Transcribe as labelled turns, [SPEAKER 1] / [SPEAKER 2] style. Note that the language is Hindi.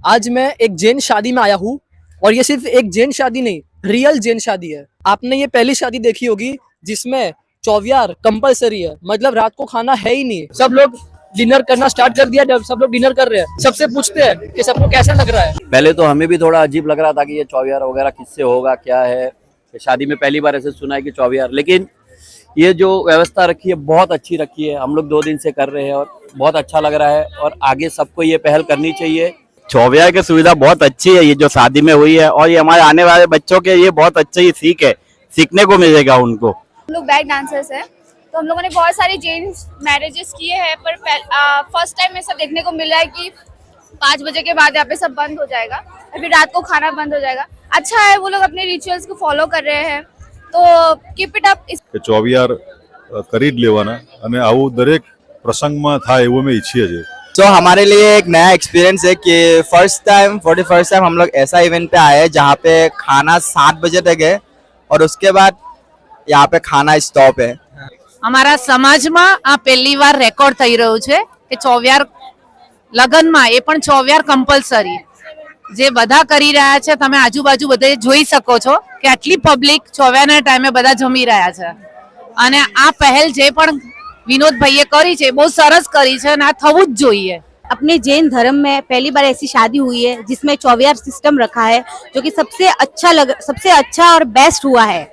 [SPEAKER 1] आज मैं एक जैन शादी में आया हूँ और ये सिर्फ एक जैन शादी नहीं, रियल जैन शादी है। आपने ये पहली शादी देखी होगी जिसमें चौवियार कंपलसरी है, मतलब रात को खाना है ही नहीं। सब लोग डिनर करना स्टार्ट कर दिया। जब सब लोग डिनर कर रहे हैं, सबसे पूछते हैं कि सबको कैसा लग रहा है।
[SPEAKER 2] पहले तो हमें भी थोड़ा अजीब लग रहा था कि ये चौवियार वगैरह किससे होगा, क्या है। शादी में पहली बार ऐसे सुना है कि चौवियार, लेकिन ये जो व्यवस्था रखी है बहुत अच्छी रखी है। हम लोग 2 दिन से कर रहे हैं और बहुत अच्छा लग रहा है और आगे सबको ये पहल करनी चाहिए।
[SPEAKER 3] चौवियार की सुविधा बहुत अच्छी है, ये जो शादी में हुई है, और ये हमारे आने वाले बच्चों के ये बहुत अच्छी सीख है, सीखने को मिलेगा उनको।
[SPEAKER 4] हम लोग बैक डांसर्स हैं, तो हम लोगों ने बहुत सारी जेन मैरिजेस किए हैं, पर फर्स्ट टाइम ऐसा देखने को मिला है कि 5 बजे के बाद यहाँ पे सब बंद हो जाएगा और फिर रात को खाना बंद हो जाएगा। अच्छा है, वो लोग अपने रिचुअल्स को फॉलो कर रहे हैं, तो कीप इट अप।
[SPEAKER 5] ચોવિયાર કરી જ લેવાના અને આવું દરેક પ્રસંગમાં થાય એવું અમે ઈચ્છીએ છીએ।
[SPEAKER 6] तो हमारे लिए एक नया एक्सपीरियंस है कि फर्स्ट टाइम हम लोग ऐसा इवेंट पे आए हैं जहाँ पे खाना 7 बजे तक है और उसके बाद यहाँ पे खाना स्टॉप है।
[SPEAKER 7] અમારા સમાજમાં આ પહેલી વાર રેકોર્ડ થઈ રહ્યું છે કે ચોવિયાર લગનમાં એ પણ ચોવિયાર કમ્પલસરી જે બધા કરી રહ્યા છે। તમે આજુબાજુ બધે જોઈ શકો છો કે આટલી પબ્લિક ચોવિયારના ટાઈમે બધા જમી રહ્યા છે અને આ પહેલ જે પણ વિનોદભાઈએ કરી છે બહુ સરસ કરી છે અને આ થવું જ જોઈએ।
[SPEAKER 8] अपने जैन धर्म में पहली बार ऐसी शादी हुई है जिसमें चौवियार सिस्टम रखा है, जो कि सबसे अच्छा और बेस्ट हुआ है।